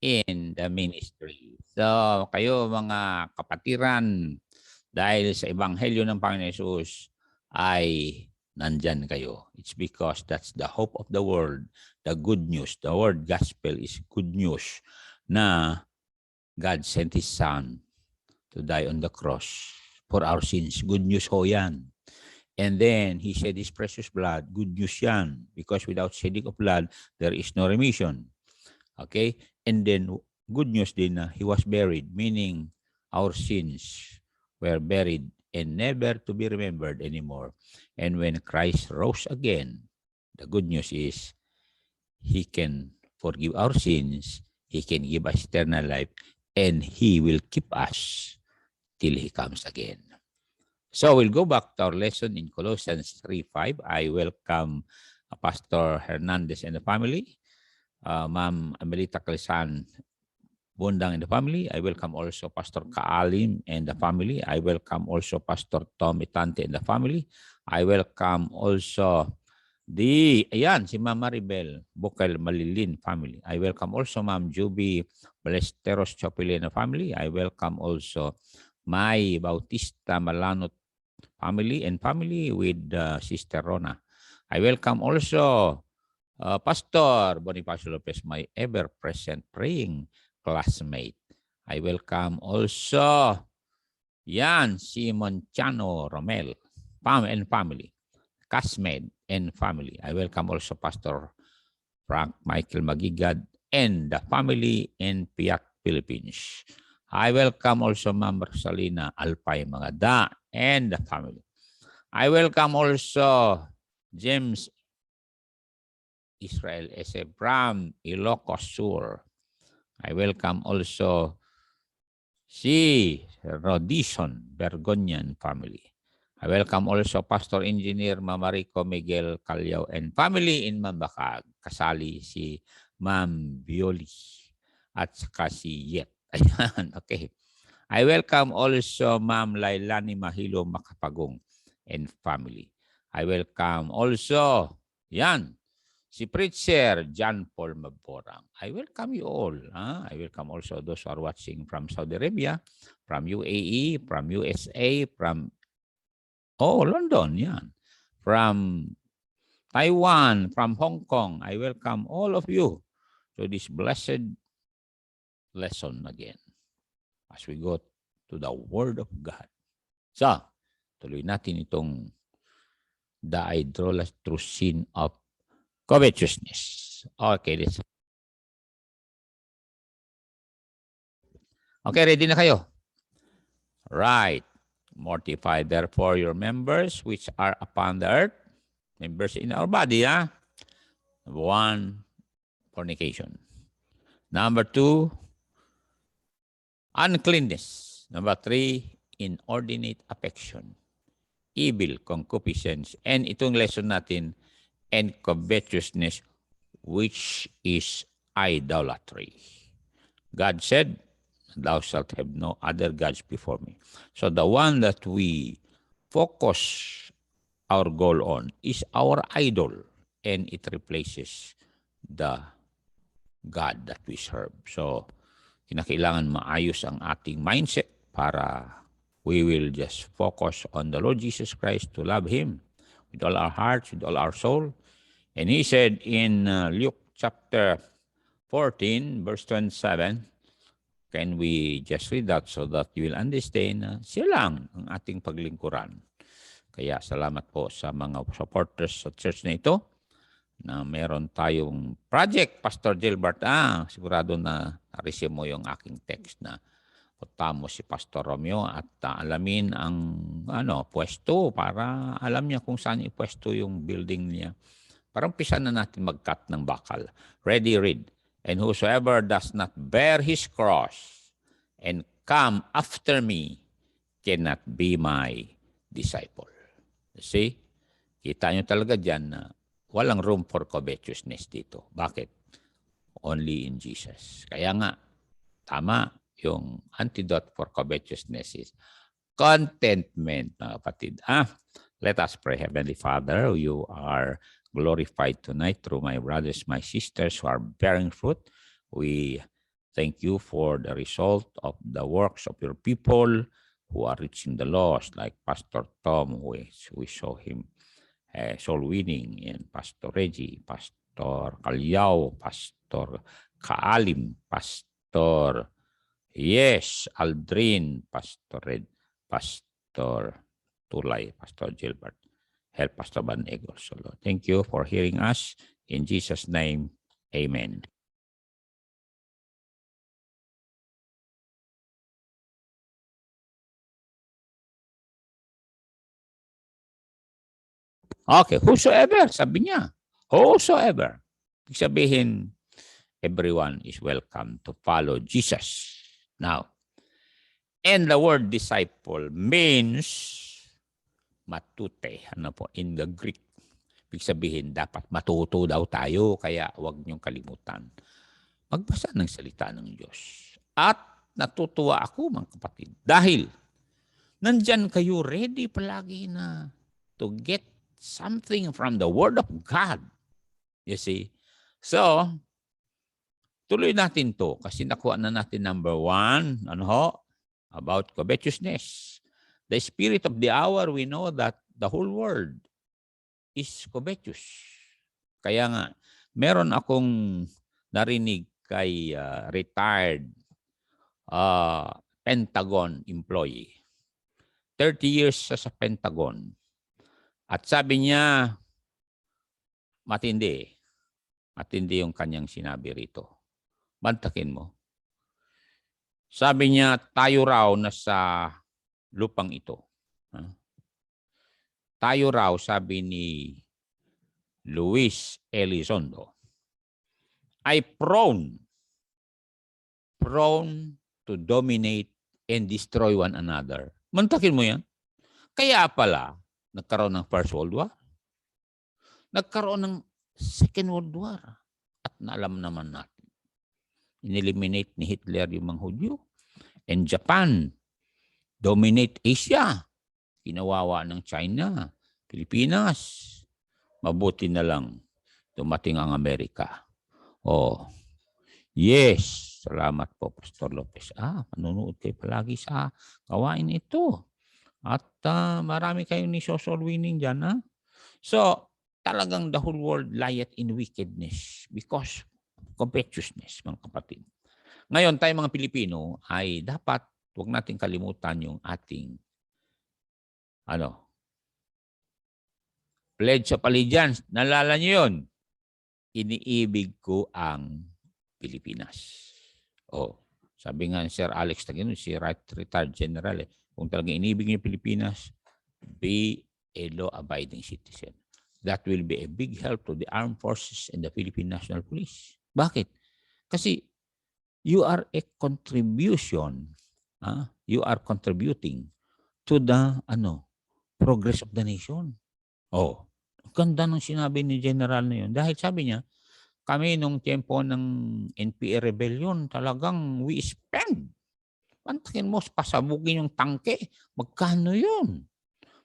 in the ministry. So, kayo mga kapatiran, dahil sa Ebanghelyo ng Panginoon Yesus ay nandyan kayo. It's because that's the hope of the world, the good news. The word gospel is good news na God sent His Son to die on the cross for our sins. Good news ho yan. And then, He shed His precious blood. Good news yan. Because without shedding of blood, there is no remission. Okay? And then, good news din na He was buried, meaning our sins were buried and never to be remembered anymore. And when Christ rose again, the good news is He can forgive our sins, He can give us eternal life, and He will keep us till He comes again. So we'll go back to our lesson in Colossians 3:5. I welcome Pastor Hernandez and the family, Ma'am Amelita Calisan Bundang and the family. I welcome also Pastor Kaalim and the family. I welcome also Pastor Tom Itante and the family. I welcome also si Ma'am Maribel Bukal Malilin family. I welcome also Ma'am Juby Balesteros Chopile and the family. I welcome also May Bautista Malanot family and family with Sister Rona. I welcome also Pastor Bonifacio Lopez, my ever-present praying classmate. I welcome also Simon Chano Romel and family, Casmed and family. I welcome also Pastor Frank Michael Magigad and the family in Piat, Philippines. I welcome also Ma'am Rosalina Alpay Magada and the family. I welcome also James Israel Esebram Ilocos Sur. I welcome also si Rodison Bergonian family. I welcome also Pastor Engineer Mamarico Miguel Calyao and family in Mambakag. Kasali si Ma'am Violi at saka si Yet. Ayan, okay. I welcome also Ma'am Lailani Mahilo Makapagong and family. I welcome also, si Preacher John Paul Maborang. I welcome you all. I welcome also those who are watching from Saudi Arabia, from UAE, from USA, from London, from Taiwan, from Hong Kong. I welcome all of you to this blessed lesson again as we go to the Word of God. So, tuloy natin itong the idolatrous sin of covetousness. Okay, okay, ready na kayo? Right. Mortify therefore your members which are upon the earth, members in our body. Number 1, fornication. Number 2, uncleanness. Number 3, inordinate affection, evil, concupiscence. And itong lesson natin, and covetousness, which is idolatry. God said, thou shalt have no other gods before me. So the one that we focus our goal on is our idol, and it replaces the God that we serve. So kinakailangan maayos ang ating mindset para we will just focus on the Lord Jesus Christ, to love Him with all our hearts, with all our soul. And He said in Luke chapter 14, verse 27, can we just read that so that you will understand na siya lang ang ating paglingkuran. Kaya salamat po sa mga supporters sa church na ito na meron tayong project, Pastor Gilbert. Sigurado na na-receive mo yung aking text na punta mo si Pastor Romeo at alamin ang pwesto para alam niya kung saan ipwesto yung building niya. Para umpisa na natin mag-cut ng bakal. Ready, read. And whosoever does not bear his cross and come after me cannot be my disciple. See? Kita nyo talaga dyan na walang room for covetousness dito. Bakit? Only in Jesus. Kaya nga, tama, yung antidote for covetousness is contentment, mga kapatid. Let us pray. Heavenly Father, you are glorified tonight through my brothers, my sisters who are bearing fruit. We Thank you for the result of the works of your people who are reaching the lost, like Pastor Tom, we saw him soul winning, and Pastor Reggie, Pastor Kalyao, Pastor Kaalim, Pastor Aldrin, Pastor Red, Pastor Tulay, Pastor Gilbert. Help Pastor Van Egel Solo. Thank you for hearing us. In Jesus' name, amen. Okay, whosoever, sabi niya. Whosoever. Ibig sabihin, everyone is welcome to follow Jesus. Now, and the word disciple means matute. Ano po, in the Greek. Ibig sabihin, dapat matuto daw tayo, kaya huwag niyong kalimutan. Magbasa ng salita ng Diyos. At natutuwa ako, mga kapatid, dahil nandyan kayo ready palagi na to get something from the Word of God. You see? So, tuloy natin to kasi nakuha na natin number 1, ano ho? About covetousness. The spirit of the hour, we know that the whole world is covetous. Kaya nga, meron akong narinig kay retired Pentagon employee. 30 years sa Pentagon. At sabi niya, matindi yung kanyang sinabi rito. Bantakin mo. Sabi niya, tayo raw na sa lupang ito. Tayo raw, sabi ni Luis Elizondo, ay prone to dominate and destroy one another. Mantakin mo yan. Kaya pala, nagkaroon ng First World War. Nagkaroon ng Second World War. At naalam naman natin. Ineliminate ni Hitler yung mga Hudyo. And Japan, dominate Asia. Kinawawa ng China, Pilipinas. Mabuti na lang dumating ang Amerika. Oh, yes. Salamat po, Pastor Lopez. Manunood kayo palagi sa gawain ito. At marami kayong ni social winning dyan. So, talagang the whole world lieth in wickedness because covetousness, mga kapatid. Ngayon, tayo mga Pilipino ay dapat huwag natin kalimutan yung ating Pledge of Allegiance. Nalala niyo yun? Iniibig ko ang Pilipinas. Sabi nga ni Sir Alex Tagino, si retired general, kung talagang inibig niyo Pilipinas, be a law-abiding citizen. That will be a big help to the armed forces and the Philippine National Police. Bakit? Kasi you are a contribution. You are contributing to the progress of the nation. Ganda ng sinabi ni General na yun. Dahil sabi niya, kami nung tempo ng NPA rebellion, talagang we spend. Pantakin mo, pasabugin yung tangke. Magkano yun?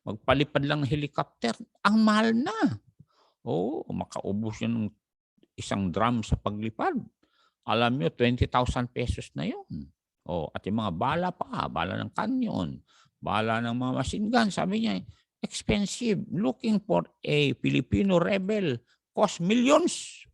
Magpalipad lang ng helicopter. Ang mahal na. Makaubos yun ng isang drum sa paglipad. Alam nyo, 20,000 pesos na yun. At yung mga bala pa, bala ng kanyon, bala ng mga machine gun, sabi niya, expensive. Looking for a Filipino rebel cost millions.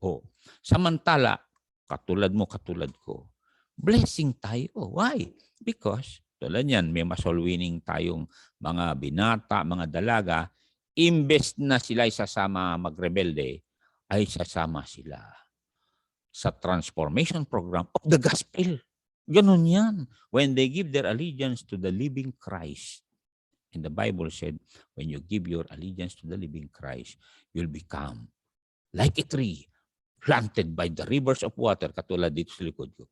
Samantala, katulad mo, katulad ko, blessing tayo. Why? Because, tulad yan, may soul winning tayong mga binata, mga dalaga, imbes na sila isasama magrebelde, ay sasama sila sa transformation program of the gospel. Ganon yan. When they give their allegiance to the living Christ. And the Bible said, when you give your allegiance to the living Christ, you'll become like a tree planted by the rivers of water, katulad dito sa likod ko,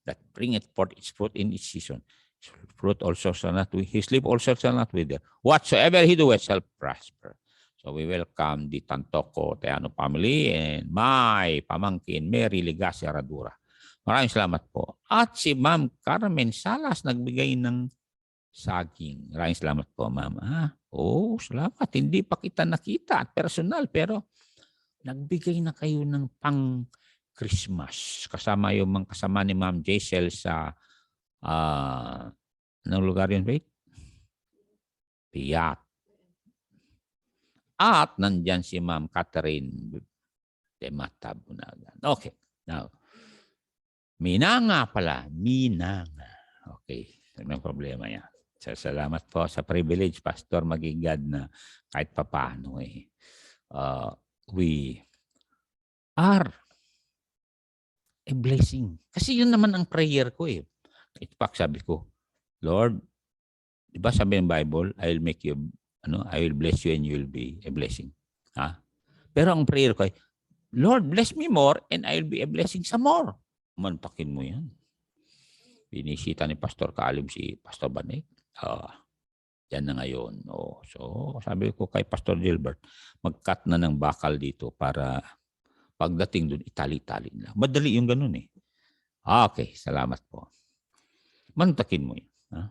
that bringeth forth its fruit in its season. His fruit also shall not wither, his leaf also shall not wither. Whatsoever he doeth shall prosper. So we welcome the Tantoco Teano family and my pamangkin Mary Legacia Radura. Maraming salamat po. At si Ma'am Carmen Salas nagbigay ng saging. Maraming salamat po, Ma'am. Salamat. Hindi pa kita nakita at personal, pero nagbigay na kayo ng Christmas. Kasama yung mga kasama ni Ma'am Jaisel sa anong lugar yun, wait? Piat. At nandyan si Ma'am Catherine de Matabunagan. Okay. Now, Minanga pala. Minanga. Okay. Anong problema yan? Salamat po sa privilege, Pastor Magigad, na kahit papaano we are a blessing. Kasi yun naman ang prayer ko eh. In fact, sabi ko, Lord, di ba sabi ng Bible, I will make you, I will bless you and you will be a blessing. Ha? Pero ang prayer ko ay, Lord, bless me more and I will be a blessing sa more. Mantakin mo yan. Binisita ni Pastor Kalim si Pastor Banek. Yan na ngayon. So, sabi ko kay Pastor Gilbert, mag-cut na ng bakal dito para pagdating doon, itali-tali lang. Madali yung ganun eh. Okay, salamat po. Mantakin mo yan. Ha?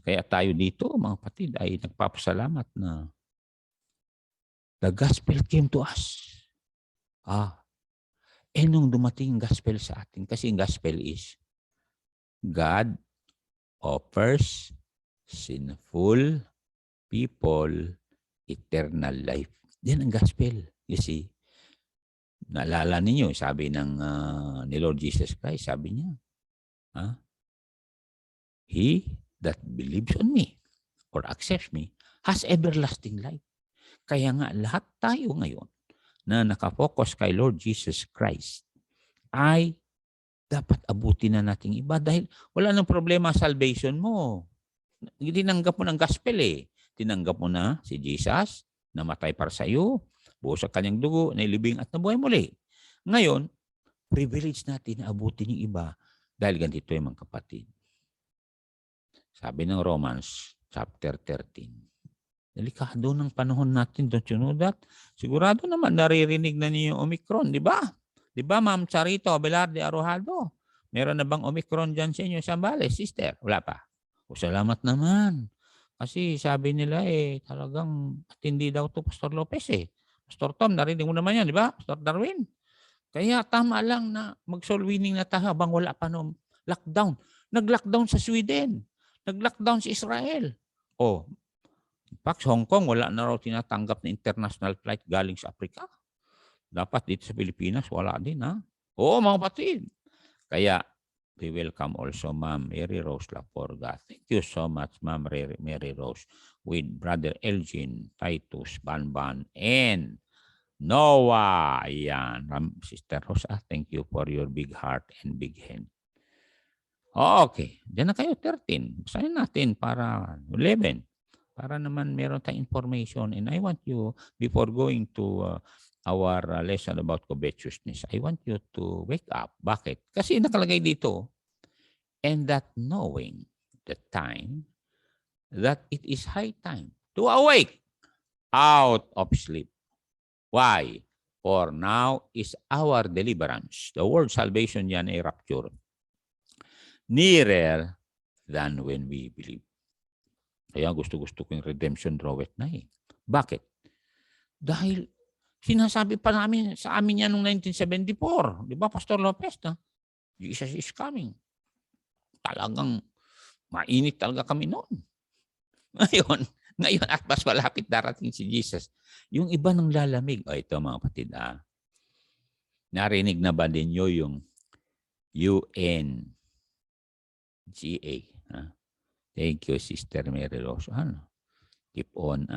Kaya tayo dito, mga kapatid, ay nagpapasalamat na the gospel came to us. Nung dumating gospel sa atin, kasi gospel is God offers sinful people eternal life. Yan ang gospel. You see? Naalala ninyo, sabi ni Lord Jesus Christ, sabi niya, He that believes on me or accepts me has everlasting life. Kaya nga lahat tayo ngayon na nakafocus kay Lord Jesus Christ ay dapat abutin na nating iba dahil wala nang problema sa salvation mo. Tinanggap mo ng gospel eh. Tinanggap mo na si Jesus, namatay para sa iyo, buhos sa kanyang dugo, nailibing at nabuhay muli. Ngayon, privilege natin na abutin yung iba dahil ganito yung mga kapatid. Sabi ng Romans chapter 13, delikado ng panahon natin, don't you know that? Sigurado naman naririnig na niyo yung Omicron, di ba? Di ba, Ma'am Charito Abelarde Arojado? Meron na bang Omicron dyan sa inyo sa Zambales, sister? Wala pa. O salamat naman. Kasi sabi nila talagang hindi daw to Pastor Lopez eh. Pastor Tom, narinig mo naman yan, di ba? Pastor Darwin. Kaya tama lang na mag-soul winning na tayo habang wala pa nung lockdown. Nag-lockdown sa Sweden. Nag-lockdown sa Israel. In fact, Hong Kong, wala na raw tinatanggap na international flight galing sa Africa. Dapat dito sa Pilipinas, wala din ha. Oo, mga kapatid. Kaya, we welcome also Ma'am Mary Rose Laporga. Thank you so much, Ma'am Mary Rose, with Brother Elgin, Titus, Banban, and Noah. Ayan, Sister Rosa, thank you for your big heart and big hand. Okay, diyan na kayo 13. Basahin natin para 11. Para naman meron tayong information. And I want you, before going to our lesson about covetousness, I want you to wake up. Bakit? Kasi nakalagay dito, and that knowing the time, that it is high time to awake out of sleep. Why? For now is our deliverance. The word salvation yan ay rapture. Nearer than when we believe. Kaya gusto-gusto ko yung redemption draweth na eh. Bakit? Dahil sinasabi pa namin sa amin yan noong 1974. Di ba, Pastor Lopez? Jesus is coming. Talagang mainit talaga kami noon. Ngayon at mas malapit darating si Jesus. Yung iba nang lalamig. Ito mga kapatid. Narinig na ba din nyo yung UNGA? Thank you, Sister Mary Rose. Keep on.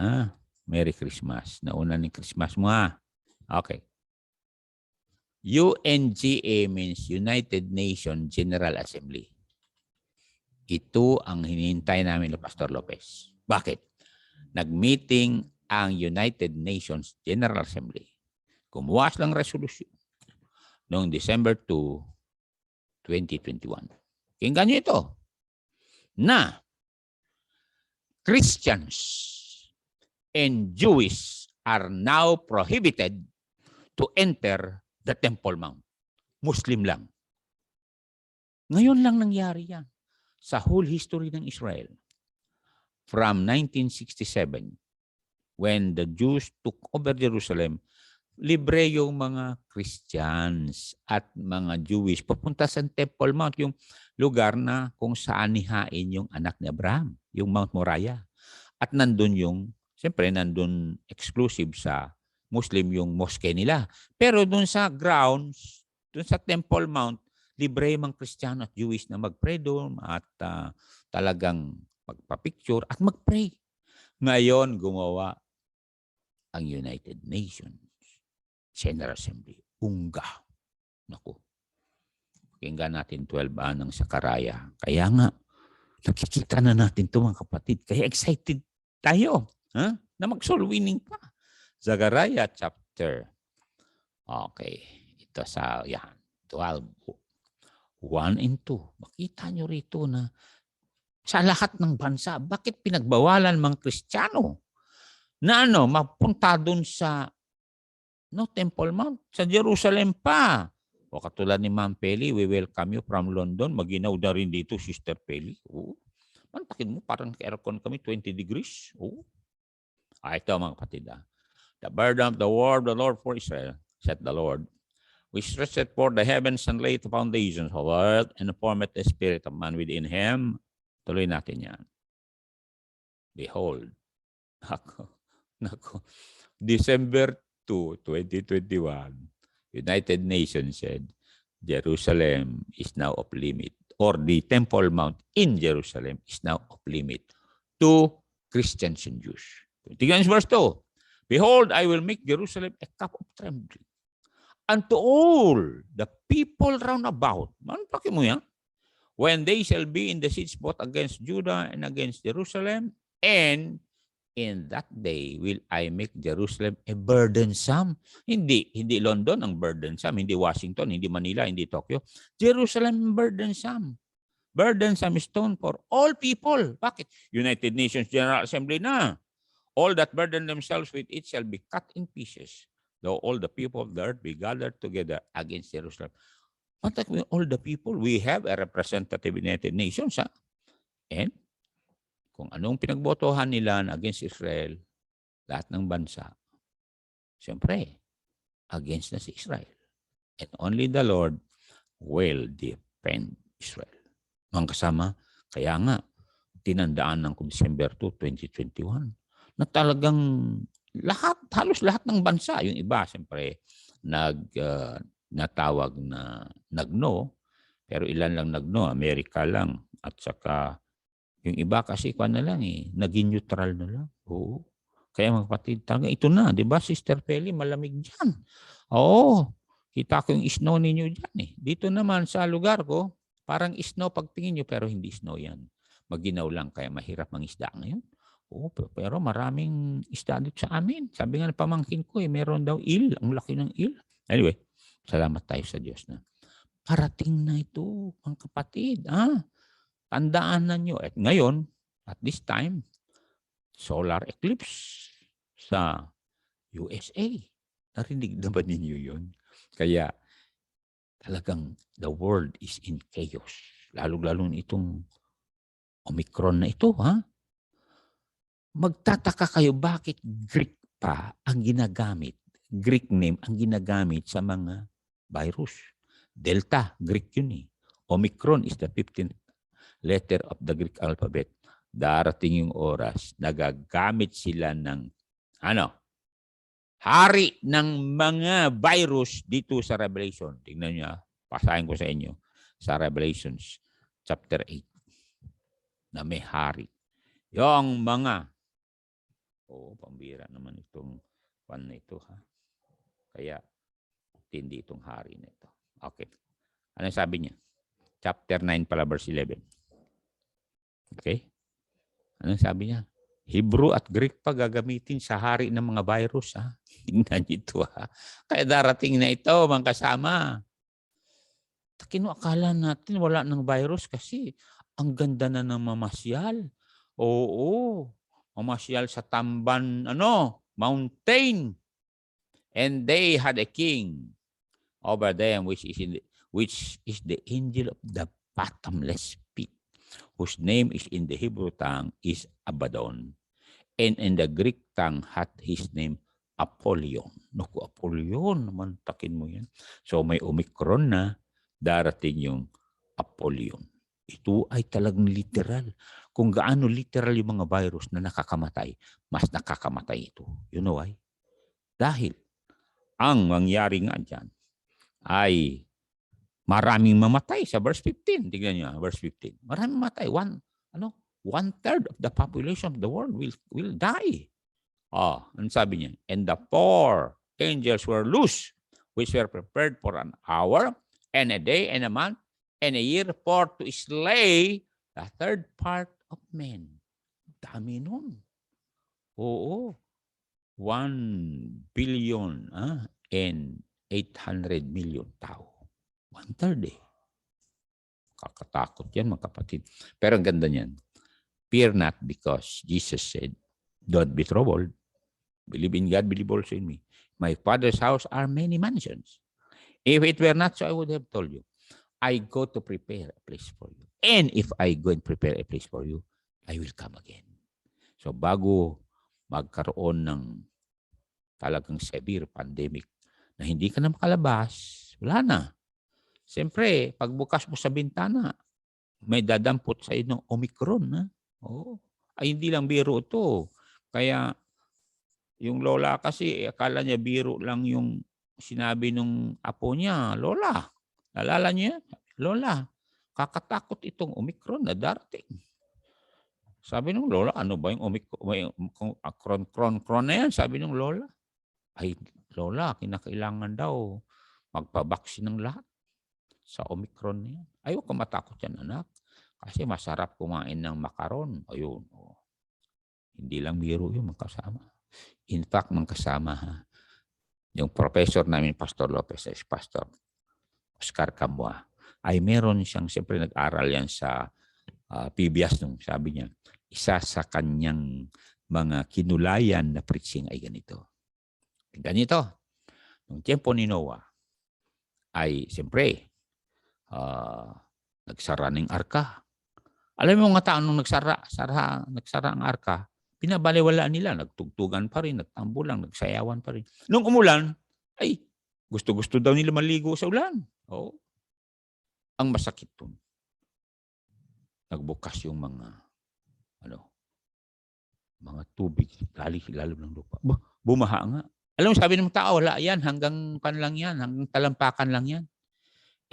Merry Christmas. Nauna ng Christmas mo. Okay. UNGA means United Nations General Assembly. Ito ang hinihintay namin ni Pastor Lopez. Bakit? Nag-meeting ang United Nations General Assembly. Kumuha ng resolution noong December 2, 2021. Kinggan nyo ito na Christians and Jewish are now prohibited to enter the Temple Mount. Muslim lang. Ngayon lang nangyari yan sa whole history ng Israel. From 1967, when the Jews took over Jerusalem, libre yung mga Christians at mga Jewish papunta sa Temple Mount, yung lugar na kung saan nihain yung anak ni Abraham, yung Mount Moriah. At nandun yung, siyempre nandun exclusive sa Muslim yung mosque nila. Pero dun sa grounds, dun sa Temple Mount, libre yung mga Kristiyano at Jewish na mag-pray doon at talagang magpa-picture at mag-pray. Ngayon, gumawa ang United Nations General Assembly. Unga. Naku. Pakinggan natin 12a ng Sakaraya. Kaya nga, nakikita na natin ito mga kapatid. Kaya excited tayo na mag-soul winning pa. Sakaraya chapter. Okay. Ito sa 12. 1 and 2. Makita nyo rito na sa lahat ng bansa, bakit pinagbawalan mga Kristiyano na mapunta dun sa Temple Mount, sa Jerusalem pa. O katulad ni Ma'am Peli, we welcome you from London. Maginaw na rin dito, Sister Peli. Mantakin mo, parang aircon kami, 20 degrees. Ito mga kapatid. The burden of the word of the Lord for Israel, said the Lord, which stretched forth the heavens and laid the foundations of earth and formed the spirit of man within him. Tuloy natin yan. Behold. Nako. December 2, 2021, United Nations said, Jerusalem is now off limit, or the Temple Mount in Jerusalem is now off limit to Christians and Jews. Tingnan verse 2. Behold, I will make Jerusalem a cup of trembling unto all the people round about. Manpakin mo yan. When they shall be in the siege both against Judah and against Jerusalem, and in that day will I make Jerusalem a burdensome. Hindi London ang burdensome, hindi Washington, hindi Manila, hindi Tokyo. Jerusalem burdensome. Burdensome stone for all people. Bakit? United Nations General Assembly na. All that burden themselves with it shall be cut in pieces, though all the people of the earth be gathered together against Jerusalem. What with all the people? We have a representative United Nations. And kung anong pinagbotohan nila against Israel, lahat ng bansa, siyempre, against na si Israel. And only the Lord will defend Israel. Mga kasama, kaya nga, tinandaan ng December 2, 2021, na talagang halos lahat ng bansa, yung iba, siyempre, natawag na nagno, pero ilan lang nagno, Amerika lang, at saka yung iba kasi naging neutral na lang. Oo. Kaya mga kapatid, talaga ito na, di ba, Sister Peli, malamig dyan. Oo, kita ko yung snow ninyo dyan eh. Dito naman sa lugar ko, parang snow pagtingin nyo, pero hindi snow yan. Maginaw lang, kaya mahirap mangisda ngayon. Oo, pero maraming isda dito sa amin. Sabi nga ng pamangkin ko, meron daw ang laki ng Anyway, salamat tayo sa Diyos na parating na ito, mga kapatid. Tandaan na nyo. At ngayon, at this time, solar eclipse sa USA. Narinig na ba ninyo yun? Kaya talagang the world is in chaos. Lalo-lalo itong Omicron na ito. Magtataka kayo bakit Greek pa ang ginagamit. Greek name ang ginagamit sa mga virus. Delta, Greek yun eh. Omicron is the 15th letter of the Greek alphabet. Darating yung oras, nagagamit sila ng hari ng mga virus dito sa Revelation. Tingnan nyo, pasahin ko sa inyo sa Revelations chapter 8 na may hari. Yung mga pambira naman itong pan na ito. Kaya tindi itong hari na ito. Okay. Ano sabi niya? Chapter 9 pala, verse 11. Okay? Anong sabi niya? Hebrew at Greek pa gagamitin sa hari ng mga virus. Tingnan niyo ito. Kaya darating na ito, mga kasama. Akala natin wala ng virus kasi ang ganda na ng mamasyal. Oo. Mamasyal sa Tamban, mountain. And they had a king over them, which is the angel of the bottomless pit, whose name is in the Hebrew tongue is Abaddon, and in the Greek tongue hath his name Apollyon. Naku, Apollyon, naman takin mo yan. So may Omicron na, darating yung Apollyon. Ito ay talagang literal. Kung gaano literal yung mga virus na nakakamatay, mas nakakamatay ito. You know why? Dahil ang mangyari nga dyan ay maraming mamatay sa verse 15. Tignan nyo, verse 15. Maraming mamatay. One-third of the population of the world will die. Ano sabi niya? And the 4 angels were loose, which were prepared for an hour, and a day, and a month, and a year, for to slay the third part of men. Dami nun. Oo. 1 billion and 800 million tao. 1/3 eh. Kakatakot yan, mga kapatid. Pero ang ganda niyan. Fear not, because Jesus said, don't be troubled. Believe in God, believe also in me. My Father's house are many mansions. If it were not so, I would have told you. I go to prepare a place for you. And if I go and prepare a place for you, I will come again. So bago magkaroon ng talagang severe pandemic na hindi ka na makalabas, wala na. Siyempre, pagbukas mo sa bintana, may dadampot sa iyo ng Omicron. Ay, hindi lang biro ito. Kaya yung lola kasi, akala niya biro lang yung sinabi nung apo niya, Lola. Nalala niya? Lola, kakatakot itong Omicron na darating. Sabi nung lola, ano ba yung Omicron na yan? Sabi nung lola. Ay, lola, kinakailangan daw magpabaksin ng lahat sa Omicron na yan. Ayaw ka matakot yan, anak. Kasi masarap kumain ng makaron. Ayun. Hindi lang biro yung magkasama. In fact, magkasama yung professor namin, Pastor Lopez, is Pastor Oscar Camua, ay meron siyang, siyempre nag-aral yan sa PBS nung sabi niya, isa sa kanyang mga kinulayan na preaching ay ganito. Ganito, nung tiyempo ni Noah, ay siyempre, nagsara ng arka. Alam mo mga tao nung nagsara ang arka, pinabaliwalaan nila, nagtugtugan pa rin, nagtambulang, nagsayawan pa rin. Nung umulan, ay gusto-gusto daw nila maligo sa ulan. Ang masakit dun. Nagbukas yung mga tubig, lalo ng lupa. Bumaha nga. Alam mo, sabi ng tao, wala yan, hanggang lang yan, hanggang talampakan lang yan.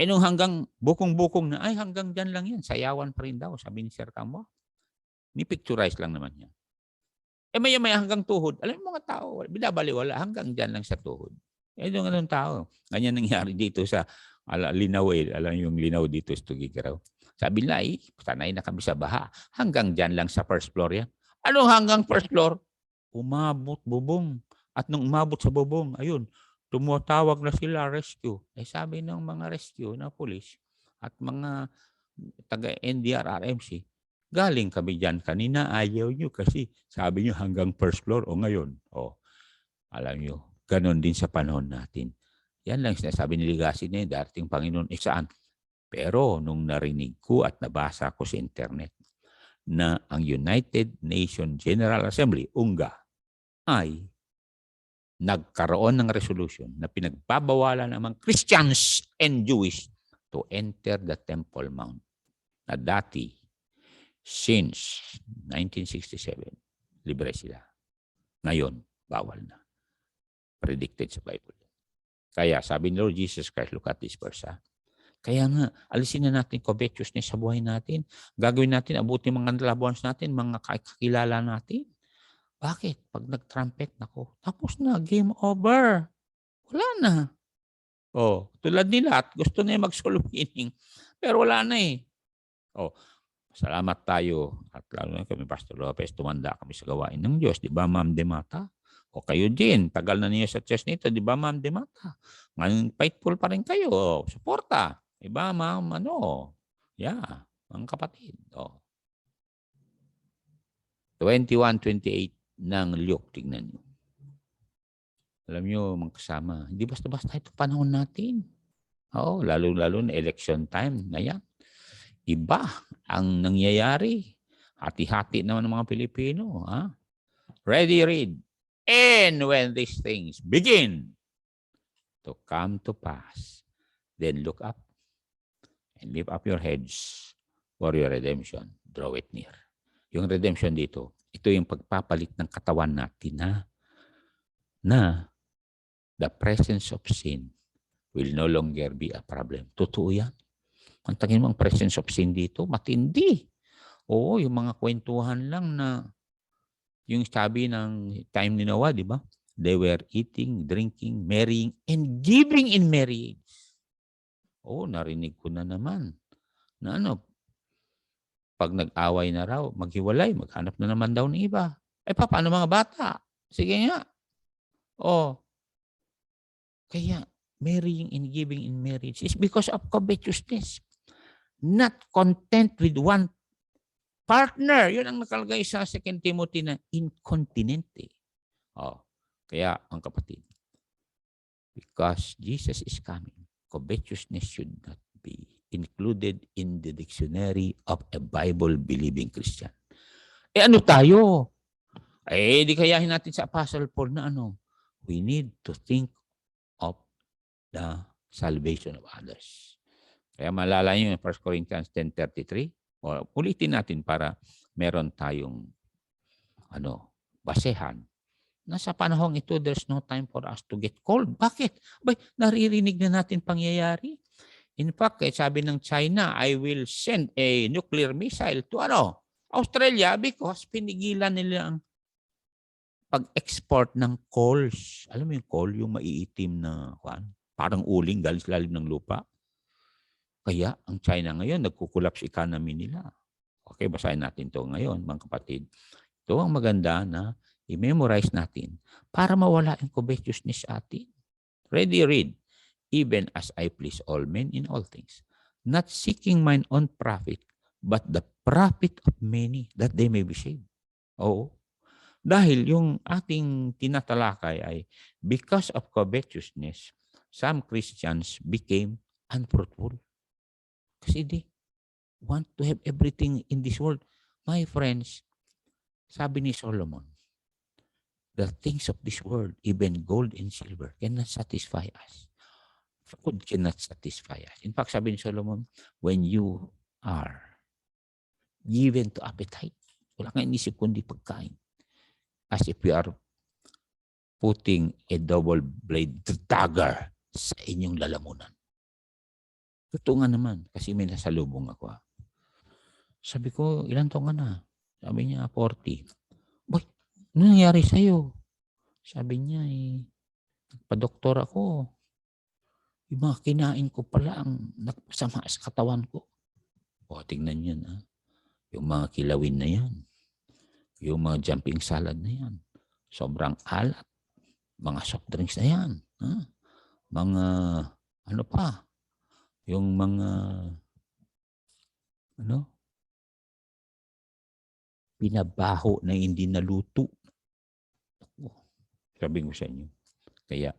Nung hanggang bukong-bukong na, ay hanggang dyan lang yan, sayawan pa rin daw, sabi ni Sir Camua. Ni-picturize lang naman yan. Maya-maya hanggang tuhod. Alam mo mga tao, binabaliwala, hanggang dyan lang sa tuhod. Yung anong tao. Ganyan nangyari dito sa Linaw alam yung Linaw dito sa Tugigaraw. Sabi nila, sanay na kami sa baha. Hanggang dyan lang sa first floor yan. Anong hanggang first floor? Umabot bubong. At nung umabot sa bubong, ayun, tumutawag na sila rescue. Sabi ng mga rescue na police at mga taga-NDRRMC, galing kami dyan kanina, ayaw nyo kasi sabi nyo hanggang first floor o ngayon. Alam nyo, ganon din sa panahon natin. Yan lang sinasabi ni Legacy na yun, darating Panginoon, saan? Pero nung narinig ko at nabasa ko sa internet na ang United Nations General Assembly, UNGA, ay nagkaroon ng resolution na pinagbabawalan ng mga Christians and Jewish to enter the Temple Mount. Na dati, since 1967, libre sila. Ngayon, bawal na. Predicted sa Bible. Kaya sabi ni Lord Jesus Christ, look at this verse. Kaya nga, alisin na natin covetousness sa buhay natin. Gagawin natin, abutin mga loved ones natin, mga kakilala natin. Bakit? Pag nag-trumpet, nako, tapos na, game over. Wala na. Tulad nila, at gusto na mag-soul winning. Pero wala na eh. Salamat tayo. At lalo na kami, Pastor Lopez, tumanda kami sa gawain ng Diyos. Di ba, Ma'am Demata? O kayo din, tagal na niyo sa church nito. Di ba, Ma'am Demata? Ngayon, faithful pa rin kayo. Suporta. Di ba, Ma'am? Yeah, mga kapatid. 21:28 ng Luke, tignan niyo. Alam niyo, mga kasama, hindi basta-basta ito panahon natin. Lalo-lalo na election time. Ngayon, iba ang nangyayari. Hati-hati naman ng mga Pilipino. Ready, read. And when these things begin to come to pass, then look up and lift up your heads for your redemption. Draw it near. Yung redemption dito, ito yung pagpapalit ng katawan natin na the presence of sin will no longer be a problem. Totoo yan. Ang tangin mo ang presence of sin dito, matindi. Oo, yung mga kwentuhan lang na yung sabi ng time ni Noah, di ba? They were eating, drinking, marrying, and giving in marriage. Oo, narinig ko na naman. Na pag nag-away na raw, maghiwalay, maghanap na naman daw ng iba. Paano mga bata? Sige nga. Kaya, marrying and giving in marriage is because of covetousness. Not content with one partner. Yun ang nakalagay sa 2 Timothy na incontinente. Kaya, ang kapatid, because Jesus is coming, covetousness should not be included in the dictionary of a Bible-believing Christian. Ano tayo? Di kayahin natin sa Apostle Paul na we need to think of the salvation of others. Kaya malala nyo yung 1 Corinthians 10:33. Ulitin natin para meron tayong basehan. Nasa panahong ito, there's no time for us to get cold. Bakit? Naririnig na natin pangyayari. In fact, sabi ng China, I will send a nuclear missile to Australia because pinigilan nila ang pag-export ng coals. Alam mo yung coal, yung maiitim na parang uling galing sa lalim ng lupa. Kaya ang China ngayon, nagkukulaps economy nila. Okay, basahin natin to ngayon, mga kapatid. Ito ang maganda na i-memorize natin para mawala yung covetousness atin. Ready, read. Even as I please all men in all things, not seeking mine own profit, but the profit of many, that they may be saved. Dahil yung ating tinatalakay ay because of covetousness, some Christians became unfruitful. Kasi they want to have everything in this world. My friends, sabi ni Solomon, the things of this world, even gold and silver, cannot satisfy us. Food cannot satisfy us. In fact, sabi ni Solomon, when you are given to appetite, wala kang inisip kundi pagkain. As if you are putting a double-bladed dagger sa inyong lalamunan. Totoo nga naman, kasi may nasalubong ako. Sabi ko, ilan taon ka na? Sabi niya, 40. Boy, ano nangyari sa'yo? Sabi niya, nagpa-doktor ako. Yung mga kinain ko pala ang nagpasama sa katawan ko. Tingnan yan. Yung mga kilawin na yan. Yung mga jumping salad na yan. Sobrang alat. Mga soft drinks na yan. Mga, yung mga, pinabaho na hindi naluto. Sabi ko sa inyo. Kaya,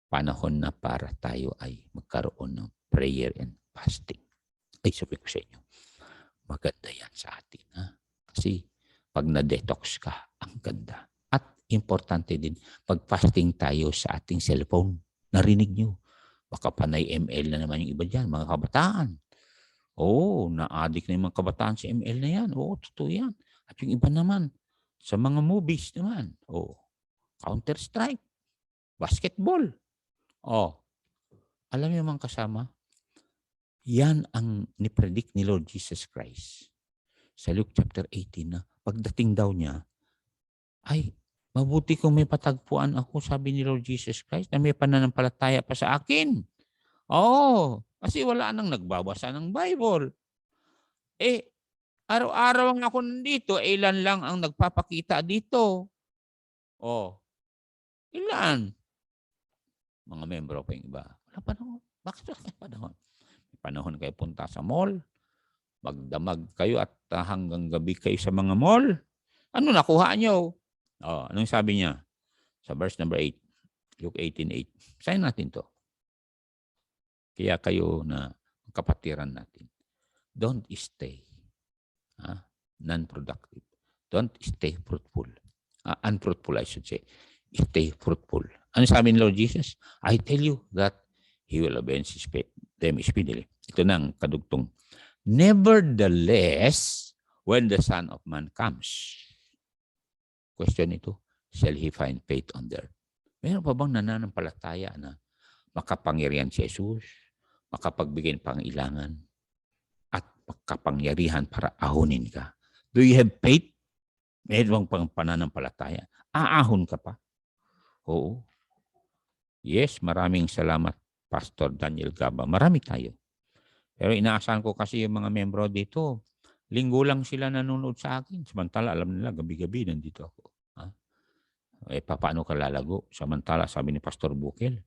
panahon na para tayo ay magkaroon ng prayer and fasting. Sabi ko sa inyo, maganda yan sa atin. Kasi pag na-detox ka, ang ganda. At importante din, pag fasting tayo sa ating cellphone, narinig nyo, baka panay ML na naman yung iba dyan, mga kabataan. Na-addict na yung mga kabataan sa ML na yan. Totoo yan. At yung iba naman, sa mga movies naman, Counter-Strike, basketball. Alam niyo mga kasama, yan ang nipredict ni Lord Jesus Christ sa Luke chapter 18 na pagdating daw niya, mabuti kung may patagpuan ako, sabi ni Lord Jesus Christ, na may pananampalataya pa sa akin. Kasi wala nang nagbabasa ng Bible. Araw-araw ang ako nandito, ilan lang ang nagpapakita dito. Ilan? Mga membro pa yung iba. Wala panahon. Bakit wala panahon? May panahon kayo punta sa mall. Magdamag kayo at hanggang gabi kayo sa mga mall. Ano nakuha nyo? Anong sabi niya? Sa verse number 8. Luke 18:8. Sayin natin to. Kaya kayo na kapatiran natin. Don't stay non-productive. Don't stay fruitful. unfruitful, I should say. Stay fruitful. Ano sabi ni Lord Jesus? I tell you that He will avenge them speedily. Ito na ang kadugtong. Nevertheless, when the Son of Man comes, question ito, shall He find faith on earth? Meron pa bang nananampalataya na makapangyarihan si Jesus, makapagbigay ng pangailangan, at makapangyarihan para ahunin ka? Do you have faith? Meron bang pananampalataya? Aahon ka pa? Oo. Yes, maraming salamat, Pastor Daniel Gaba. Marami tayo. Pero inaasahan ko kasi yung mga membro dito, linggo lang sila nanonood sa akin. Samantala, alam nila, gabi-gabi nandito ako. Paano ka lalago? Samantala, sabi ni Pastor Bukel,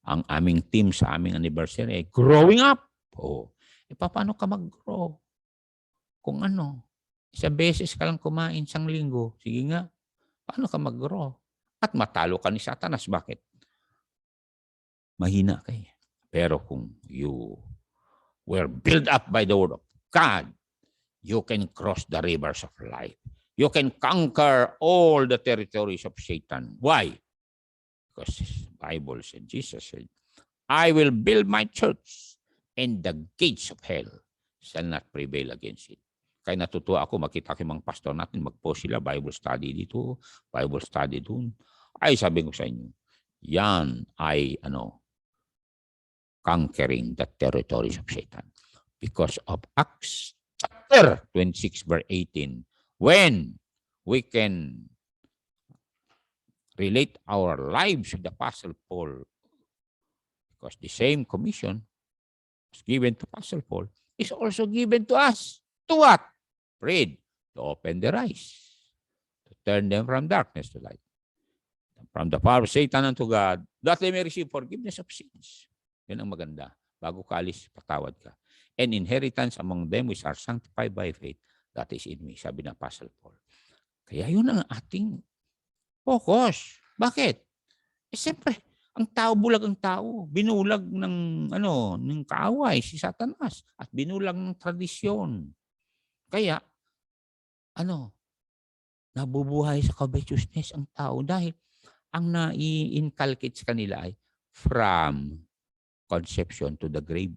ang aming team sa aming anniversary, growing up. Paano ka mag-grow? Kung ano, isang beses ka lang kumain isang linggo, sige nga, paano ka mag-grow? At matalo ka ni Satanas. Bakit? Mahina kayo. Pero kung you were built up by the Word of God, you can cross the rivers of life. You can conquer all the territories of Satan. Why? Because the Bible said, Jesus said, I will build my church and the gates of hell shall not prevail against it. Kaya natutuwa ako, makita ko yung mga pastor natin, mag-post sila, Bible study dito, Bible study doon. Ay, sabi ko sa inyo, yan ay conquering the territories of Satan. Because of Acts chapter 26 verse 18, when we can relate our lives with the Apostle Paul, because the same commission was given to Apostle Paul, is also given to us. To what? Read. To open their eyes. To turn them from darkness to light. From the power of Satan unto God, that they may receive forgiveness of sins. Yan ang maganda. Bago ka alis, patawad ka. And inheritance among them which are sanctified by faith, that is in me, sabi ng Apostle Paul. Kaya yun ang ating focus. Bakit? Siyempre, ang tao, bulag ang tao. Binulag ng kaaway si Satanas at binulag ng tradisyon. Kaya, nabubuhay sa covetousness ang tao dahil ang nai-inculcate sa kanila ay from conception to the grave.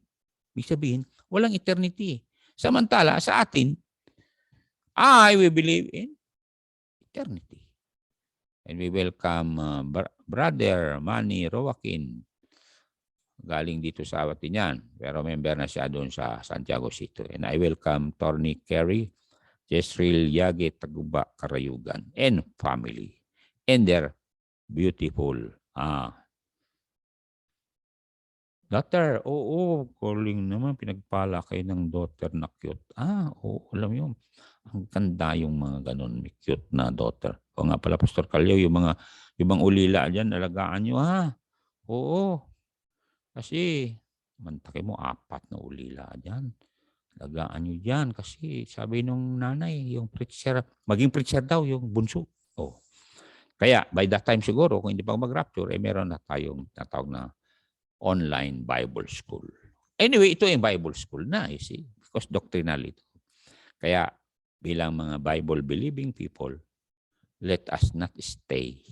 Ibig sabihin, walang eternity. Samantala, sa atin, we believe in eternity. And we welcome Brother Manny Roaquin. Galing dito sa atin yan. Pero member na siya doon sa Santiago City. And I welcome Torny Kerry, Jezreel Yagi Taguba Karayugan, and family. And their beautiful daughter. Calling naman. Pinagpala kayo ng daughter na cute. Alam yun. Ang ganda yung mga ganun. May cute na daughter. O nga pala, Pastor Calio, yung mga ulila dyan, alagaan nyo Oo. Kasi, mantake mo, 4 na ulila dyan. Alagaan nyo dyan. Kasi, sabi nung nanay, yung preacher, maging preacher daw, yung bunso. Kaya, by that time siguro, kung hindi pa mag-rapture, meron na tayong natawag na online Bible school. Anyway, ito yung Bible school na, you see, because doctrinal ito. Kaya, bilang mga Bible-believing people, let us not stay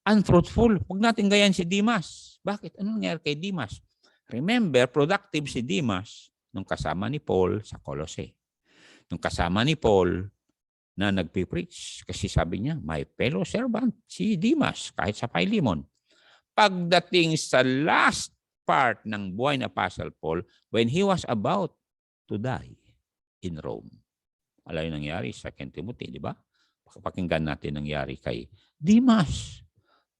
unfruitful. Huwag natin gayan si Demas. Bakit? Anong nangyari kay Demas? Remember, productive si Demas nung kasama ni Paul sa Colossae. Nung kasama ni Paul na nagpipreach. Kasi sabi niya, my fellow servant, si Demas, kahit sa Philemon. Pagdating sa last part ng buhay ng Apostle Paul, when he was about to die in Rome. Alam yung nangyari, 2 Timothy, di ba? Pakinggan natin nangyari kay Demas.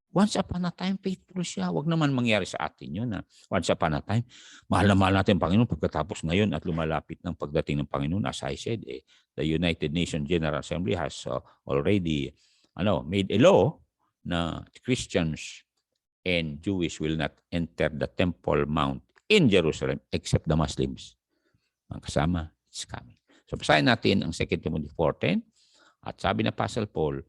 Once upon a time, faithful siya. Huwag naman mangyari sa atin yun. Once upon a time, mahal na mahal natin ang Panginoon pagkatapos ngayon at lumalapit ng pagdating ng Panginoon. As I said, the United Nations General Assembly has already made a law na Christians and Jewish will not enter the Temple Mount in Jerusalem except the Muslims. Ang kasama, it's coming. So, basahin natin ang 2 Timothy 4:10. At sabi na Apostle Paul,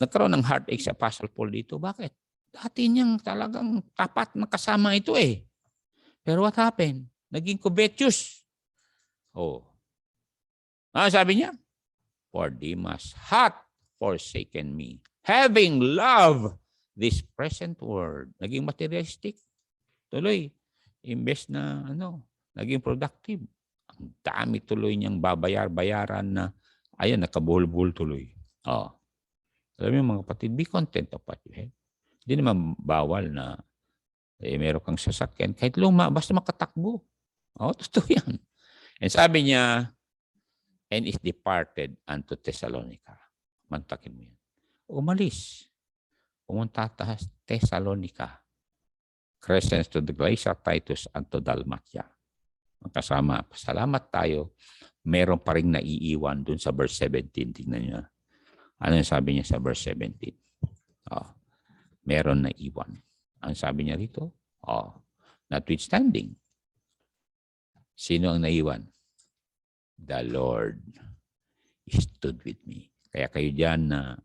nagkaroon ng heartache sa Apostle Paul dito. Bakit? Dati niyang talagang tapat na kasama ito Pero what happened? Naging covetous. Sabi niya, for Demas hath forsaken me. Having loved this present world. Naging materialistic. Tuloy. Imbes na naging productive. Ang dami tuloy niyang babayaran na ayan, nakabuhol-buhol tuloy. Alam mo mga kapatid, be content of what you have. Hindi naman bawal na meron kang sasakyan. Kahit luma, basta makatakbo. Totoo yan. And sabi niya, and is departed unto Thessalonica. Mantakin mo yan. Umalis. Pumunta Thessalonica. Crescens to the Galatia, Titus, unto Dalmatia. Kasama, salamat tayo. Meron pa rin naiiwan dun sa verse 17. Tingnan niyo. Ano yung sabi niya sa verse 17? Meron naiiwan. Ang sabi niya rito? Notwithstanding. Sino ang naiwan? The Lord stood with me. Kaya kayo dyan na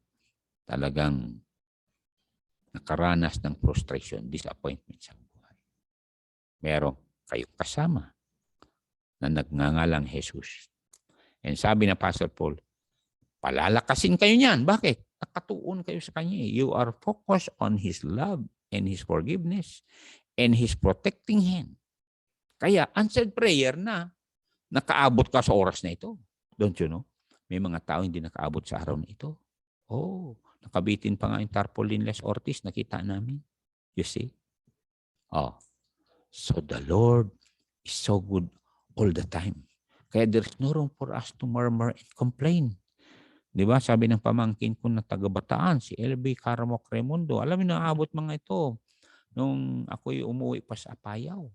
talagang nakaranas ng frustration, disappointment sa buhay. Meron kayo kasama na nagngangalang Jesus. And sabi na Pastor Paul, palalakasin kayo niyan. Bakit? Nakatuon kayo sa Kanya. You are focused on His love and His forgiveness and His protecting hand. Kaya answered prayer na nakaabot ka sa oras na ito. Don't you know? May mga tao hindi nakaabot sa araw na ito. Nakabitin pa nga yung tarpaulin-less Ortiz. Nakita namin. You see? So the Lord is so good all the time. Kaya there's no room for us to murmur and complain. Di ba? Sabi ng pamangkin ko na taga-Bataan, si LB Caramok Raimundo. Alam mo, naabot mga ito nung ako'y umuwi pa sa Apayao.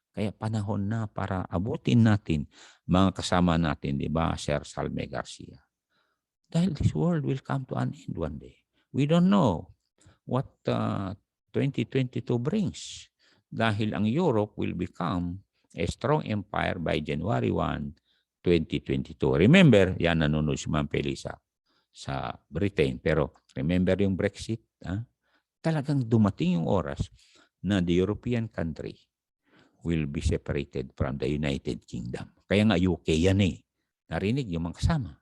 Kaya panahon na para abutin natin mga kasama natin, di ba, Sir Salme Garcia. Dahil this world will come to an end one day. We don't know what 2022 brings. Dahil ang Europe will become a strong empire by January 1, 2022. Remember, yan nanonood si Ma'am Felisa sa Britain. Pero remember yung Brexit? Talagang dumating yung oras na the European country will be separated from the United Kingdom. Kaya nga UK yan eh. Narinig yung mga kasama.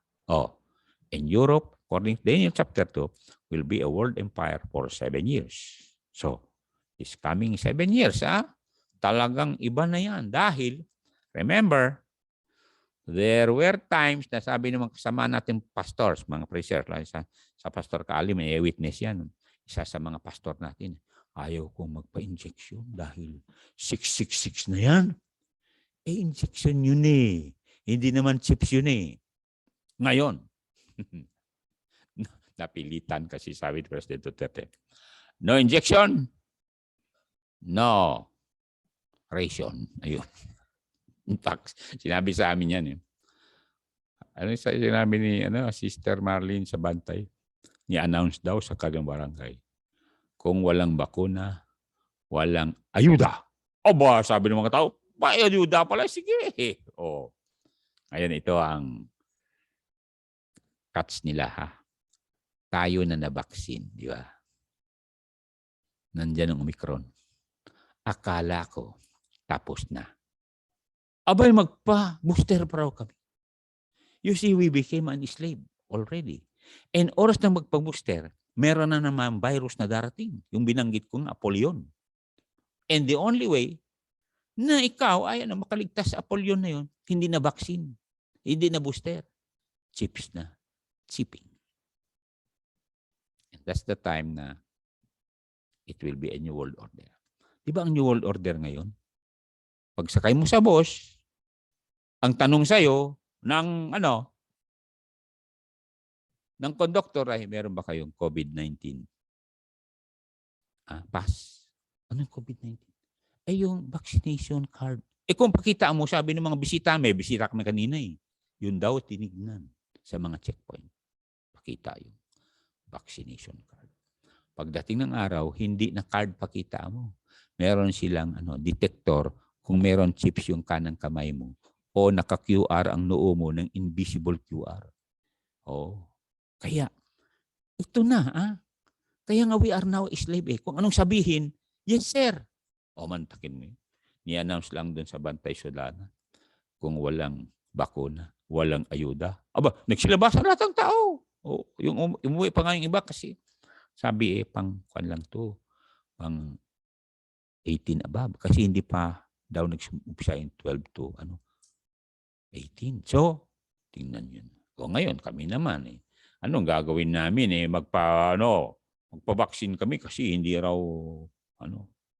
And Europe, according to Daniel chapter 2, will be a world empire for 7 years. So, this coming 7 years, talagang iba na yan. Dahil, remember, there were times na sabi ng mga kasama natin pastors, mga preachers, sa Pastor Kaali, may witness yan. Isa sa mga pastor natin, ayaw kong magpa-injection dahil 666 na yan. Injection yun eh. Hindi naman chips yun eh. Ngayon, napilitan kasi sabi ni President Duterte, no injection, no ration. Ayun. In fact, sinabi sa amin yan eh. Ano yung sinabi ni Sister Marlene sa Bantay? Ni-announce daw sa kanyang barangay. Kung walang bakuna, walang ayuda. Aba, sabi ng mga tao, may ayuda pala, sige. Ngayon, ito ang cuts nila Tayo na nabaksin, di ba? Nandiyan ang Omicron. Akala ko, tapos na. Abay, magpa-booster pa raw kami. You see, we became an slave already. And oras na magpa-booster, meron na naman virus na darating. Yung binanggit ko nga, Apollyon. And the only way na ikaw ay makaligtas sa Apollyon na yun, hindi na vaccine, hindi na booster, chips na, chipping. And that's the time na it will be a new world order. Di ba ang new world order ngayon? Pag sakay mo sa bus, ang tanong sa'yo ng ng conductor ay, meron ba kayong COVID-19? Pass. Ano yung COVID-19? Yung vaccination card. Kung pakita mo, sabi ng mga bisita, may bisita kami kanina eh. Yun daw tinignan sa mga checkpoint. Pakita yung vaccination card. Pagdating ng araw, hindi na card pakita mo. Meron silang detector kung meron chips yung kanang kamay mo o naka-QR ang noo mo ng invisible QR. Kaya, ito na, Kaya nga we are now slave Kung anong sabihin, yes sir. Mantakin mo yun. Ni-announce lang dun sa Bantay Solana. Kung walang bakuna, walang ayuda. Aba, nagsilabas ang lahat ng tao. O, yung umuwi pa nga yung iba kasi sabi pang lang to, pang 18 above. Kasi hindi pa daw nag-umpisa yung 12 to 18. So, tingnan yun. O ngayon, kami naman anong gagawin namin magpa-vaccine kami kasi hindi raw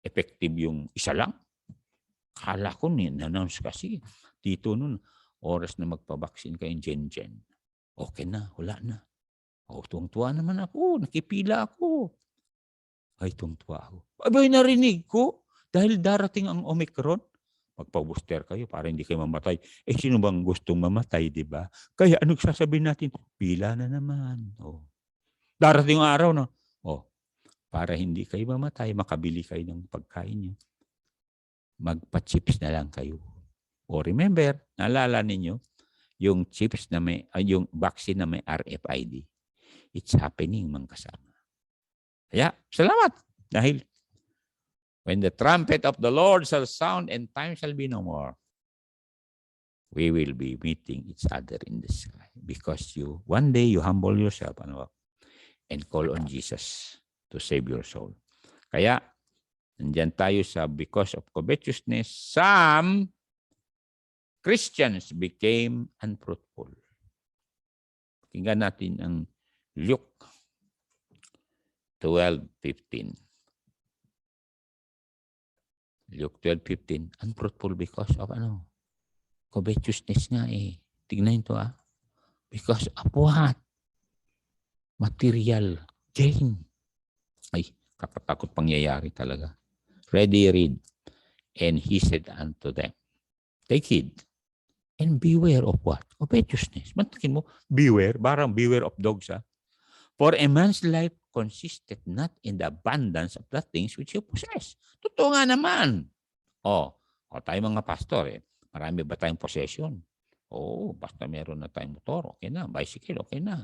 effective yung isa lang. Kala ko ni-announce kasi dito nun, oras na magpa-vaccine kayo Jen. Okay na, wala na. Tuwang-tuwa naman ako, nakipila ako. Ay, tuwang-tuwa ako. Abay, narinig ko, dahil darating ang Omicron, magpa-booster kayo para hindi kayo mamatay. Sino bang gustong mamatay, di ba? Kaya anong sasabihin natin? Pila na naman. Darating ang araw na, para hindi kayo mamatay, makabili kayo ng pagkain nyo. Magpa-chips na lang kayo. Remember, naalala ninyo, yung chips na yung vaccine na may RFID. It's happening, mga kasama. Kaya, salamat. Dahil, when the trumpet of the Lord shall sound and time shall be no more, we will be meeting each other in the sky. Because one day you humble yourself and call on Jesus to save your soul. Kaya, nandyan tayo sa because of covetousness, some Christians became unfruitful. Pakinggan natin ang Luke 12:15. Luke 12:15. Unfruitful because of covetousness nga Tignan ito Because of what? Material gain. Ay, kakatakot pangyayari talaga. Ready, read. And he said unto them, take heed and beware of what? Covetousness. Matakin mo, beware. Parang beware of dogs For a man's life consisted not in the abundance of the things which you possess. Totoo nga naman. Tayo mga pastor marami ba tayong possession? Basta meron na tayong motor, okay na. Bicycle, okay na.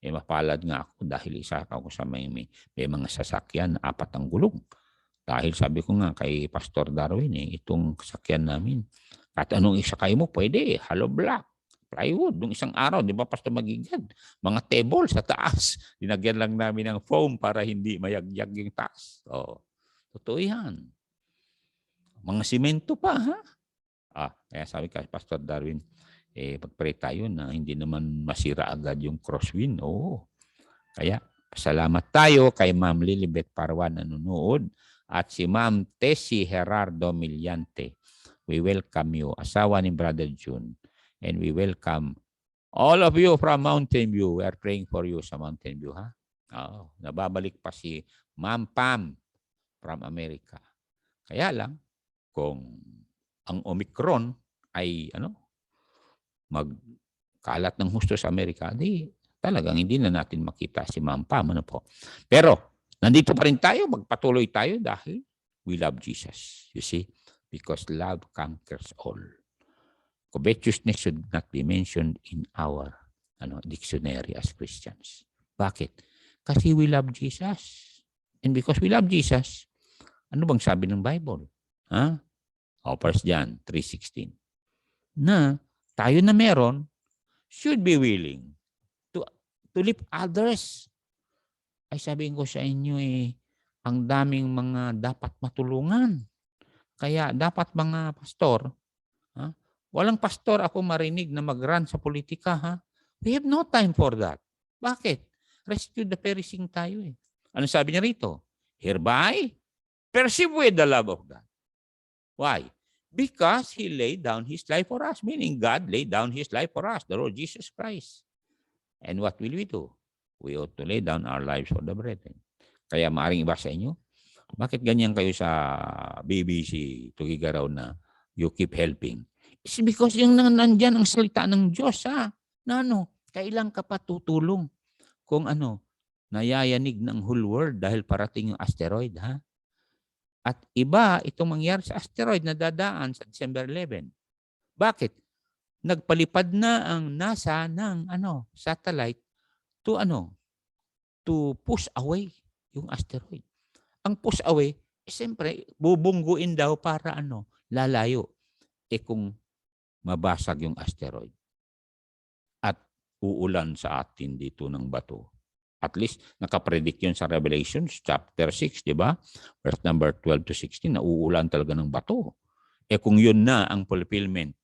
Mapalad nga ako dahil isa ako sa may mga sasakyan, 4 ang gulong. Dahil sabi ko nga kay Pastor Darwin, itong sasakyan namin, at anong isakay mo, pwede, hollow block, plywood. Nung isang araw, di ba, Pastor Magigad, mga table sa taas. Dinagyan lang namin ng foam para hindi mayagyag yung taas. Totoo yan. Mga simento pa, kaya sabi kay Pastor Darwin, pag-pray tayo na hindi naman masira agad yung crosswind. Kaya, salamat tayo kay Ma'am Lilibet Parwan na nanonood at si Ma'am Tessie Gerardo Millante. We welcome you, asawa ni Brother June. And we welcome all of you from Mountain View. We are praying for you sa Mountain View, nababalik pa si Ma'am Pam from America. Kaya lang, kung ang Omicron ay magkalat ng husto sa Amerika, talagang hindi na natin makita si Ma'am Pam. Pero, nandito pa rin tayo, magpatuloy tayo dahil we love Jesus. You see? Because love conquers all. Covetousness should not be mentioned in our dictionary as Christians. Bakit? Kasi we love Jesus. And because we love Jesus, ano bang sabi ng Bible? 1 John 3:16. Na tayo na meron should be willing to lift others. Ay sabihin ko sa inyo ang daming mga dapat matulungan. Kaya dapat mga pastor, walang pastor ako marinig na mag-run sa politika. We have no time for that. Bakit? Rescue the perishing tayo Ano sabi niya rito? Hereby, perceive with the love of God. Why? Because He laid down His life for us. Meaning God laid down His life for us, the Lord Jesus Christ. And what will we do? We ought to lay down our lives for the brethren. Kaya maaring iba sa inyo, bakit ganyan kayo sa BBC, Tugigaraw na you keep helping? It's because yung nandyan ang salita ng Diyos, na kailan ka pa tutulong kung nayayanig ng whole world dahil parating yung asteroid, At iba itong mangyari sa asteroid na dadaan sa December 11. Bakit? Nagpalipad na ang NASA ng satellite to push away yung asteroid. Ang push away, siyempre, bubungguin daw para lalayo. Kung mabasag yung asteroid. At uulan sa atin dito ng bato. At least, nakapredict yun sa Revelation chapter 6, di ba? Verse number 12 to 16, na uulan talaga ng bato. Kung yun na ang fulfillment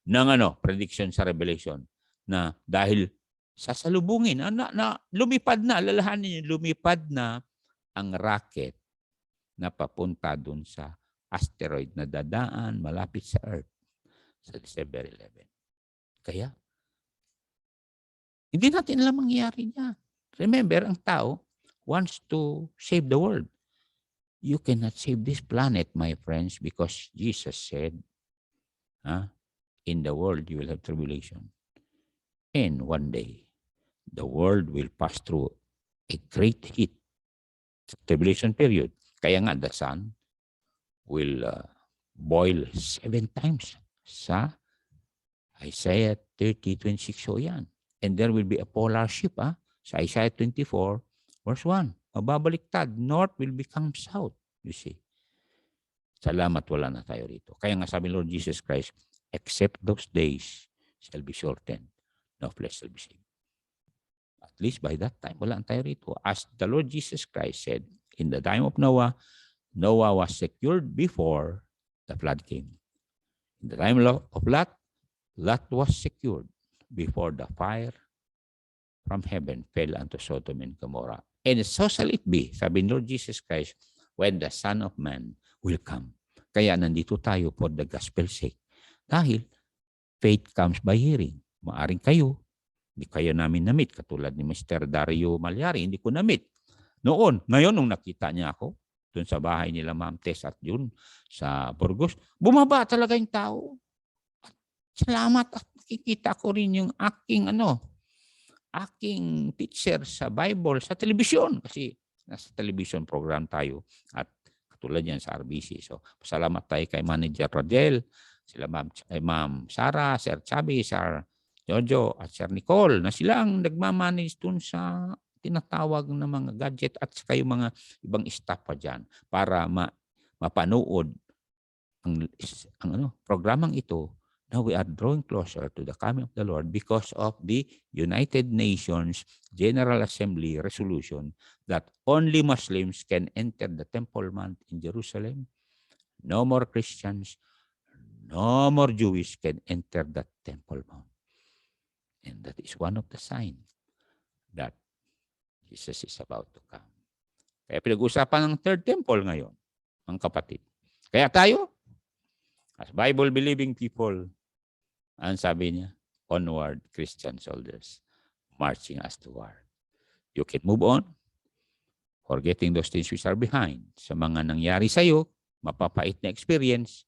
ng prediction sa Revelation, na dahil sasalubungin, lumipad na, alalahanin niyo, lumipad na ang rocket na papunta dun sa asteroid na dadaan malapit sa Earth sa December 11. Kaya, hindi natin alam mangyayari niya. Remember, ang tao wants to save the world. You cannot save this planet, my friends, because Jesus said, in the world you will have tribulation. And one day, the world will pass through a great heat, tribulation period. Kaya nga, the sun will boil 7 times sa Isaiah 30:26. So yan. And there will be a polar shift sa Isaiah 24, verse 1. Mababaliktad. North will become south. You see. Salamat, wala na tayo rito. Kaya nga sabi Lord Jesus Christ, except those days shall be shortened, no flesh shall be saved. At least by that time, wala na tayo rito. As the Lord Jesus Christ said, in the time of Noah, Noah was secured before the flood came. In the time of Lot, Lot was secured before the fire from heaven fell unto Sodom and Gomorrah. And so shall it be, sabi Lord Jesus Christ, when the Son of Man will come. Kaya nandito tayo for the gospel's sake. Dahil faith comes by hearing. Maaring kayo, hindi kayo namin na-meet. Katulad ni Mr. Dario Malyari, hindi ko na-meet. Noon, ngayon nung nakita niya ako, doon sa bahay nila Ma'am Tess at June sa Burgos, bumaba talaga yung tao. At salamat at nakikita ko rin yung aking teacher sa Bible sa telebisyon. Kasi nasa television program tayo at katulad yan sa RBC. So, salamat tayo kay Manager Rodel, sila Ma'am Sarah, Sir Chabi, Sir Jojo at Sir Nicole na sila ang nagmamanage dun sa tinatawag na mga gadget at saka yung mga ibang staff pa dyan para mapanood ang programang ito. Now we are drawing closer to the coming of the Lord because of the United Nations General Assembly resolution that only Muslims can enter the Temple Mount in Jerusalem. No more Christians, no more Jewish can enter that Temple Mount. And that is one of the signs that Jesus is about to come. Kaya pinag-usapan ng third temple ngayon, mga kapatid. Kaya tayo, as Bible-believing people, ang sabi niya, onward Christian soldiers, marching us to war. You can move on, forgetting those things which are behind. Sa mga nangyari sa iyo, mapapait na experience,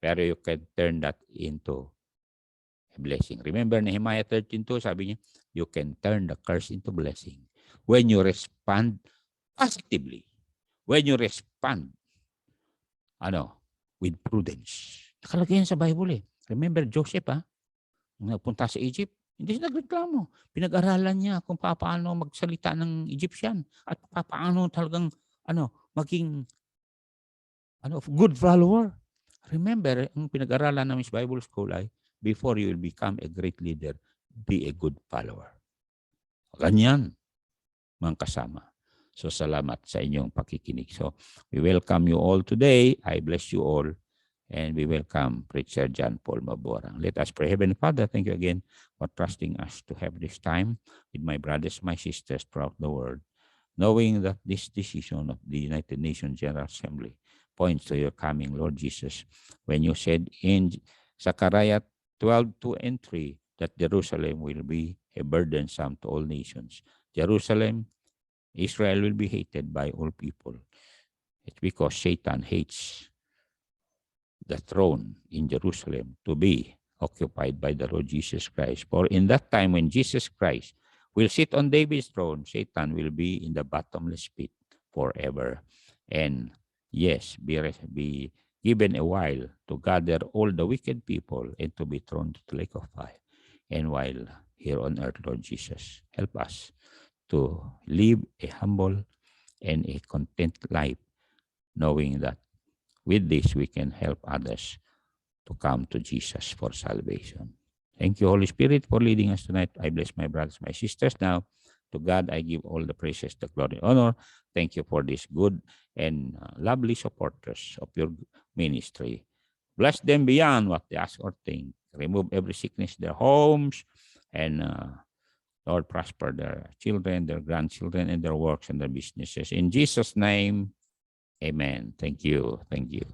pero you can turn that into a blessing. Remember Nehemiah 13:2, sabi niya, you can turn the curse into blessing. When you respond positively, when you respond, with prudence. Nakalagay yan sa Bible eh. Remember Joseph nagpunta sa Egypt, hindi siya nagreklamo. Pinag-aralan niya kung paano magsalita ng Egyptian at paano talagang maging good follower. Remember, ang pinag-aralan namin sa Bible School ay, before you will become a great leader, be a good follower. Ganyan, mga kasama. So, salamat sa inyong pakikinig. So, we welcome you all today. I bless you all. And we welcome Preacher John Paul Maborang. Let us pray. Heavenly Father, thank you again for trusting us to have this time with my brothers, my sisters throughout the world, knowing that this decision of the United Nations General Assembly points to your coming, Lord Jesus, when you said in Zechariah 12:2 and 3 that Jerusalem will be a burdensome to all nations. Jerusalem, Israel will be hated by all people. It's because Satan hates the throne in Jerusalem to be occupied by the Lord Jesus Christ. For in that time when Jesus Christ will sit on David's throne, Satan will be in the bottomless pit forever. And yes, be given a while to gather all the wicked people and to be thrown to the lake of fire. And while here on earth, Lord Jesus, help us to live a humble and a content life, knowing that with this we can help others to come to Jesus for salvation. Thank you, Holy Spirit, for leading us tonight. I bless my brothers, my sisters. Now, to God, I give all the praises, the glory, honor. Thank you for this good and lovely supporters of your ministry. Bless them beyond what they ask or think. Remove every sickness in their homes, and Lord, prosper their children, their grandchildren, and their works and their businesses. In Jesus' name, amen. Thank you. Thank you.